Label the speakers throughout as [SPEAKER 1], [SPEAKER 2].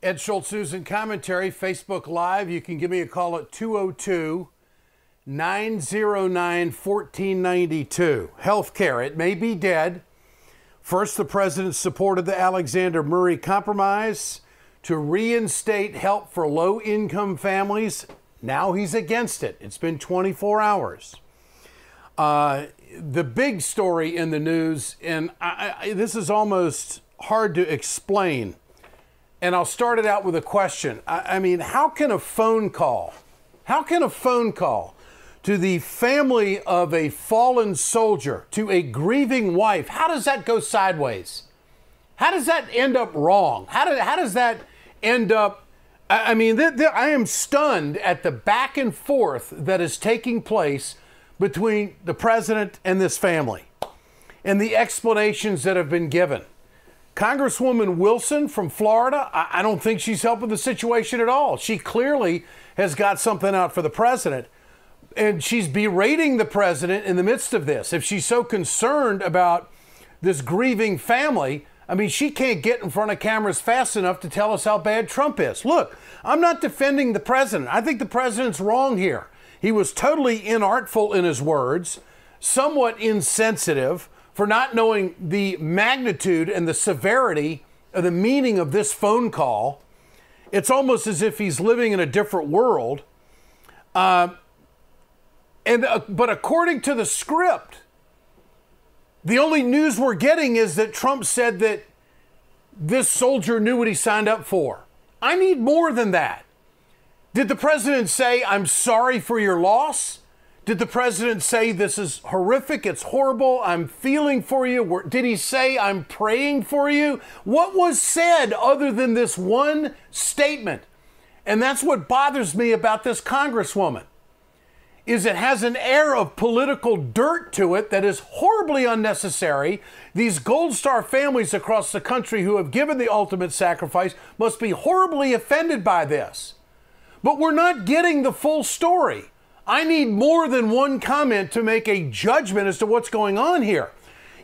[SPEAKER 1] Ed Schultz News and Commentary, Facebook Live. You can give me a call at 202-909-1492. Healthcare, it may be dead. First, the president supported the Alexander Murray Compromise to reinstate help for low-income families. Now he's against it. It's been 24 hours. The big story in the news, and this is almost hard to explain, and I'll start it out with a question. I mean, how can a phone call to the family of a fallen soldier, to a grieving wife, how does that go sideways? How does that end up wrong? How does that end up? I mean, I am stunned at the back and forth that is taking place between the president and this family and the explanations that have been given. Congresswoman Wilson from Florida, I don't think she's helping the situation at all. She clearly has got something out for the president, and she's berating the president in the midst of this. If she's so concerned about this grieving family, I mean, she can't get in front of cameras fast enough to tell us how bad Trump is. Look, I'm not defending the president. I think the president's wrong here. He was totally inartful in his words, somewhat insensitive, for not knowing the magnitude and the severity of the meaning of this phone call. It's almost as if he's living in a different world. But according to the script, the only news we're getting is that Trump said that this soldier knew what he signed up for. I need more than that. Did the president say, I'm sorry for your loss? Did the president say this is horrific, it's horrible, I'm feeling for you? Did he say I'm praying for you? What was said other than this one statement? And that's what bothers me about this congresswoman, is it has an air of political dirt to it that is horribly unnecessary. These Gold Star families across the country who have given the ultimate sacrifice must be horribly offended by this. But we're not getting the full story. I need more than one comment to make a judgment as to what's going on here.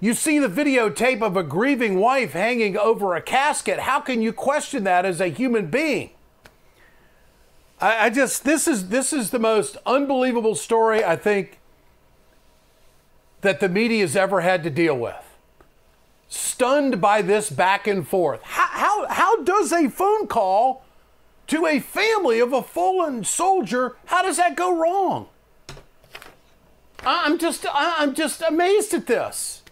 [SPEAKER 1] You see the videotape of a grieving wife hanging over a casket. How can you question that as a human being? This is the most unbelievable story I think that the media has ever had to deal with. Stunned by this back and forth. How does a phone call to a family of a fallen soldier, how does that go wrong? I'm just amazed at this.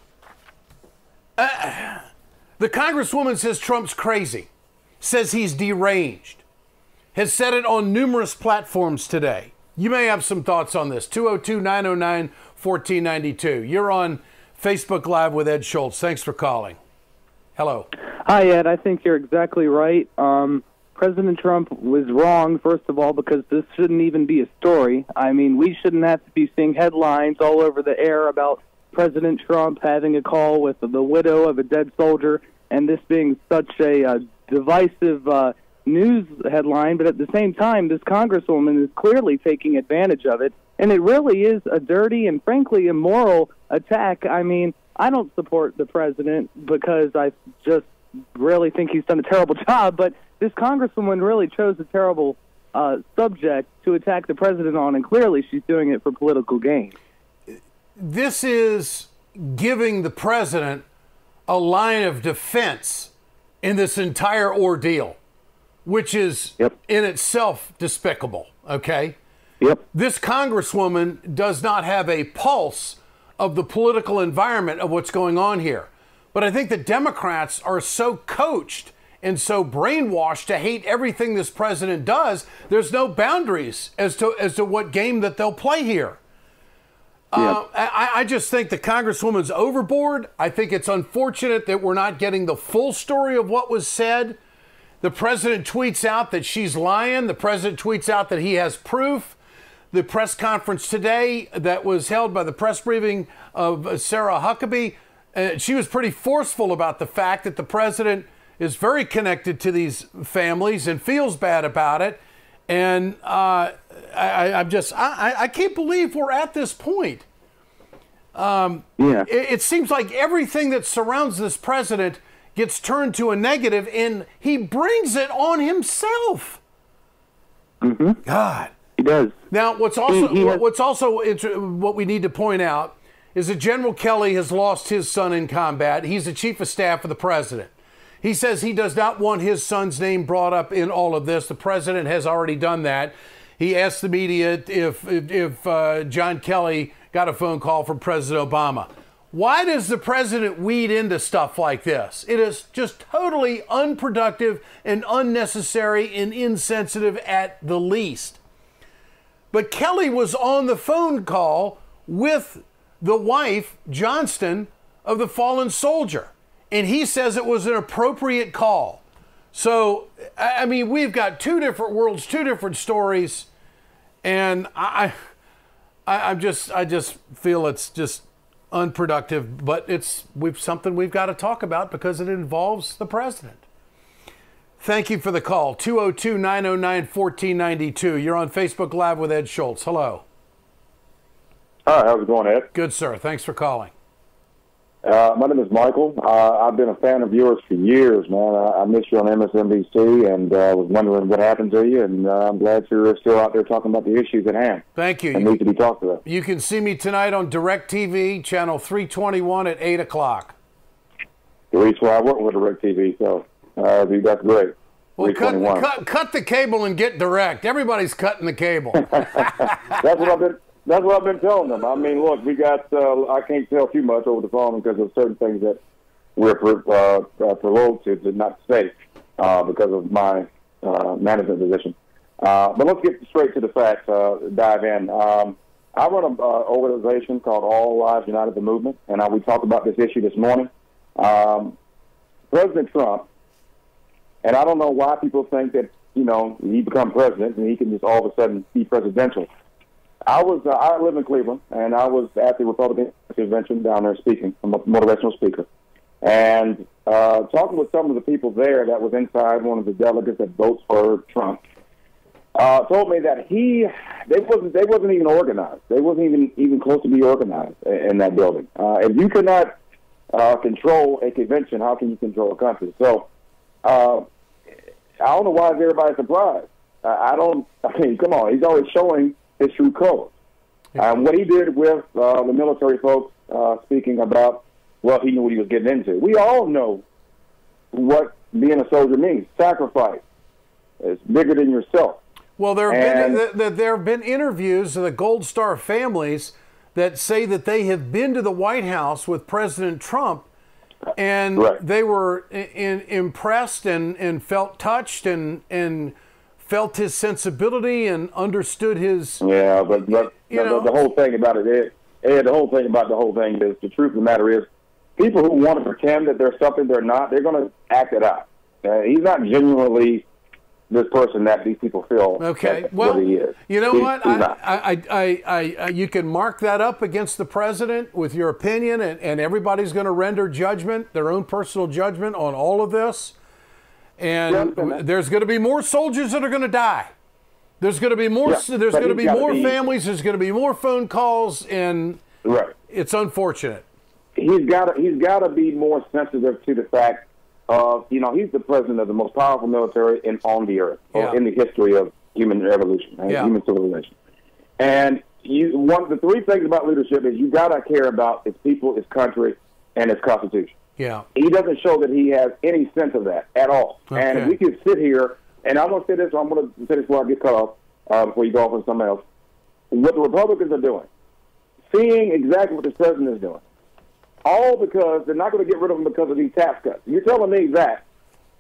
[SPEAKER 1] The congresswoman says Trump's crazy, says he's deranged, has said it on numerous platforms today. You may have some thoughts on this. 202-909-1492. You're on Facebook Live with Ed Schultz. Thanks for calling. Hello.
[SPEAKER 2] Hi, Ed. I think you're exactly right. President Trump was wrong, first of all, because this shouldn't even be a story. I mean, we shouldn't have to be seeing headlines all over the air about President Trump having a call with the widow of a dead soldier, and this being such a divisive news headline. But at the same time, this congresswoman is clearly taking advantage of it, and it really is a dirty and, frankly, immoral attack. I mean, I don't support the president because I just really think he's done a terrible job, but this congresswoman really chose a terrible subject to attack the president on, and clearly she's doing it for political gain.
[SPEAKER 1] This is giving the president a line of defense in this entire ordeal, which is in itself despicable, okay?
[SPEAKER 2] Yep.
[SPEAKER 1] This congresswoman does not have a pulse of the political environment of what's going on here. But I think the Democrats are so coached and so brainwashed to hate everything this president does, there's no boundaries as to what game that they'll play here. I just think the congresswoman's overboard. I think it's unfortunate that we're not getting the full story of what was said. The president tweets out that she's lying. The president tweets out that he has proof. The press conference today that was held by the press briefing of Sarah Huckabee, she was pretty forceful about the fact that the president is very connected to these families and feels bad about it. And I can't believe we're at this point. It seems like everything that surrounds this president gets turned to a negative, and he brings it on himself.
[SPEAKER 2] Mm-hmm.
[SPEAKER 1] God.
[SPEAKER 2] He does.
[SPEAKER 1] Now, what we need to point out is that General Kelly has lost his son in combat. He's the chief of staff of the president. He says he does not want his son's name brought up in all of this. The president has already done that. He asked the media if John Kelly got a phone call from President Obama. Why does the president weed into stuff like this? It is just totally unproductive and unnecessary and insensitive at the least. But Kelly was on the phone call with the wife, Johnston, of the fallen soldier. And he says it was an appropriate call. So, I mean, we've got two different worlds, two different stories. And I just feel it's just unproductive, but it's something we've got to talk about because it involves the president. Thank you for the call. 202-909-1492. You're on Facebook Live with Ed Schultz. Hello.
[SPEAKER 3] Hi, how's it going, Ed?
[SPEAKER 1] Good, sir. Thanks for calling.
[SPEAKER 3] My name is Michael. I've been a fan of yours for years, man. I miss you on MSNBC and was wondering what happened to you, and I'm glad you're still out there talking about the issues at hand.
[SPEAKER 1] Thank you.
[SPEAKER 3] And need to be talked about.
[SPEAKER 1] You can see me tonight on DirecTV, channel 321 at 8 o'clock.
[SPEAKER 3] The reason why I work with DirecTV, so that's great.
[SPEAKER 1] Well, cut the cable and get direct. Everybody's cutting the cable.
[SPEAKER 3] That's what I've been telling them. I mean, look, we got, I can't tell too much over the phone because there's certain things that we're provoked to not say because of my management position. But let's get straight to the facts, dive in. I run an organization called All Lives United the Movement, and we talked about this issue this morning. President Trump, and I don't know why people think that, he become president and he can just all of a sudden be presidential. I live in Cleveland, and I was at the Republican convention down there speaking. I'm a motivational speaker. And talking with some of the people there that was inside, one of the delegates that votes for Trump, told me that they wasn't even organized. They wasn't even close to be organized in that building. If you cannot control a convention, how can you control a country? So I don't know why everybody's surprised. I mean, come on. He's always showing his true colors. What he did with the military folks speaking about, well, he knew what he was getting into. We all know what being a soldier means. Sacrifice. It's bigger than yourself.
[SPEAKER 1] Well, there have been interviews of the Gold Star families that say that they have been to the White House with President Trump, and
[SPEAKER 3] right.
[SPEAKER 1] They were impressed and felt touched and felt his sensibility and understood his.
[SPEAKER 3] Yeah, but the whole thing about it, Ed, the whole thing about the whole thing is, the truth of the matter is, people who want to pretend that they're something they're not, they're going to act it out. He's not genuinely this person that these people feel.
[SPEAKER 1] Okay, well,
[SPEAKER 3] what he is.
[SPEAKER 1] You know what?
[SPEAKER 3] I
[SPEAKER 1] you can mark that up against the president with your opinion, and everybody's going to render judgment, their own personal judgment on all of this. And there's going to be more soldiers that are going to die. There's going to be more. Yeah, there's going to be more families. There's going to be more phone calls, and it's unfortunate.
[SPEAKER 3] He's got to be more sensitive to the fact of, he's the president of the most powerful military on the earth, or in the history of human evolution, human civilization. And one of the three things about leadership is you got to care about its people, its country, and its constitution.
[SPEAKER 1] Yeah.
[SPEAKER 3] He doesn't show that he has any sense of that at all. Okay. And if we could sit here, and I'm going to say this, I'm going to say this before I get cut off, before you go off on something else. What the Republicans are doing, seeing exactly what the president is doing, all because they're not going to get rid of him because of these tax cuts. You're telling me that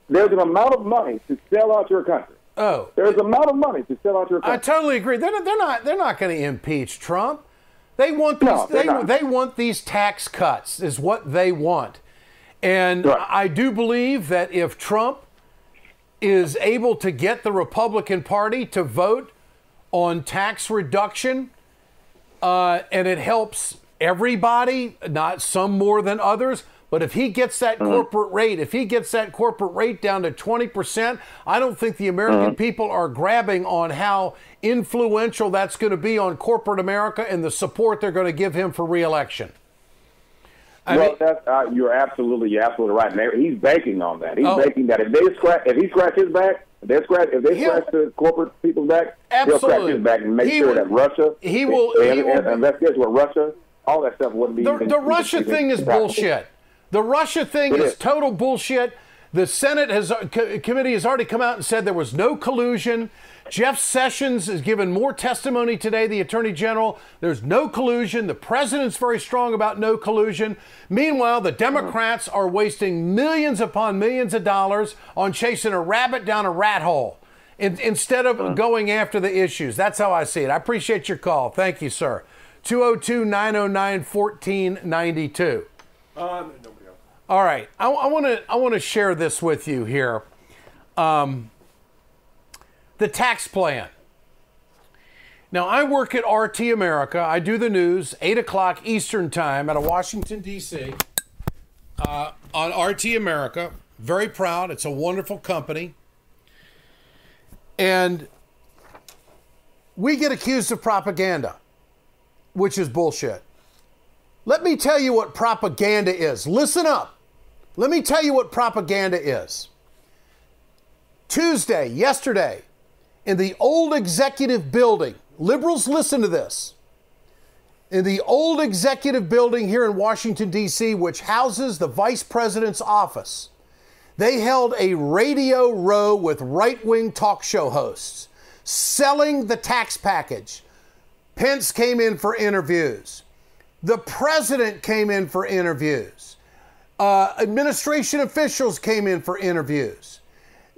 [SPEAKER 3] there's an amount of money to sell out your country.
[SPEAKER 1] Oh.
[SPEAKER 3] There's an amount of money to sell out your country.
[SPEAKER 1] I totally agree. They're not going to impeach Trump. They want these, they want these tax cuts is what they want. And I do believe that if Trump is able to get the Republican Party to vote on tax reduction, and it helps everybody, not some more than others, but if he gets that corporate rate, down to 20%, I don't think the American people are grabbing on how influential that's going to be on corporate America and the support they're going to give him for re-election.
[SPEAKER 3] You're absolutely right. And he's banking on that. He's banking that if he scratch his back, if they scratch the corporate people's back, he'll scratch his back and make sure that Russia. And let's get to Russia. All that stuff wouldn't be.
[SPEAKER 1] The Russia thing is bullshit. The Russia thing is total bullshit. The Senate committee has already come out and said there was no collusion. Jeff Sessions has given more testimony today, the Attorney General. There's no collusion. The president's very strong about no collusion. Meanwhile, the Democrats are wasting millions upon millions of dollars on chasing a rabbit down a rat hole instead of going after the issues. That's how I see it. I appreciate your call. Thank you, sir. 202-909-1492. Nobody else. All right. I want to share this with you here. The tax plan. Now, I work at RT America. I do the news, 8 o'clock Eastern time out of Washington, D.C. On RT America. Very proud. It's a wonderful company. And we get accused of propaganda, which is bullshit. Let me tell you what propaganda is. Listen up. Let me tell you what propaganda is. Yesterday, in the old executive building, liberals, listen to this. In the old executive building here in Washington, D.C., which houses the vice president's office, they held a radio row with right-wing talk show hosts selling the tax package. Pence came in for interviews. The president came in for interviews. Administration officials came in for interviews.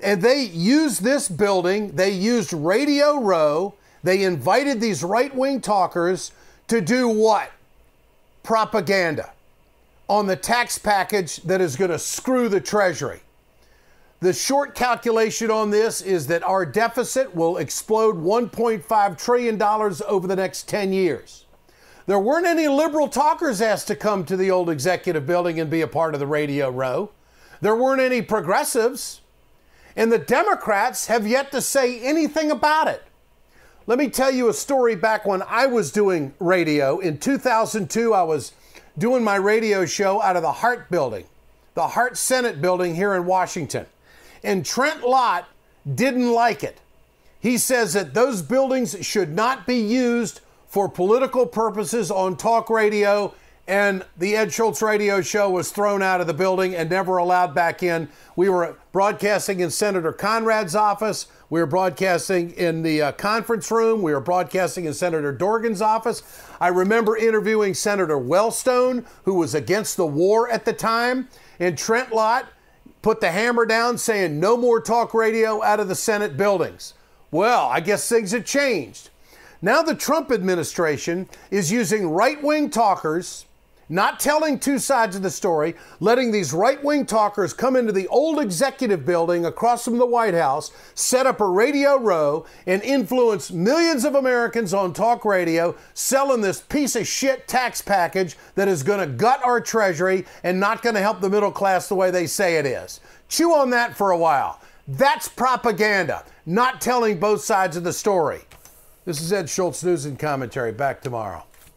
[SPEAKER 1] And they used this building, they used Radio Row, they invited these right-wing talkers to do what? Propaganda on the tax package that is going to screw the Treasury. The short calculation on this is that our deficit will explode $1.5 trillion over the next 10 years. There weren't any liberal talkers asked to come to the old executive building and be a part of the Radio Row. There weren't any progressives. And the Democrats have yet to say anything about it. Let me tell you a story back when I was doing radio. In 2002, I was doing my radio show out of the Hart Building, the Hart Senate Building here in Washington. And Trent Lott didn't like it. He says that those buildings should not be used for political purposes on talk radio, and the Ed Schultz radio show was thrown out of the building and never allowed back in. We were broadcasting in Senator Conrad's office. We were broadcasting in the conference room. We were broadcasting in Senator Dorgan's office. I remember interviewing Senator Wellstone, who was against the war at the time, and Trent Lott put the hammer down saying no more talk radio out of the Senate buildings. Well, I guess things have changed. Now the Trump administration is using right-wing talkers, not telling two sides of the story, letting these right-wing talkers come into the old executive building across from the White House, set up a Radio Row, and influence millions of Americans on talk radio, selling this piece of shit tax package that is going to gut our Treasury and not going to help the middle class the way they say it is. Chew on that for a while. That's propaganda, not telling both sides of the story. This is Ed Schultz, News and Commentary. Back tomorrow.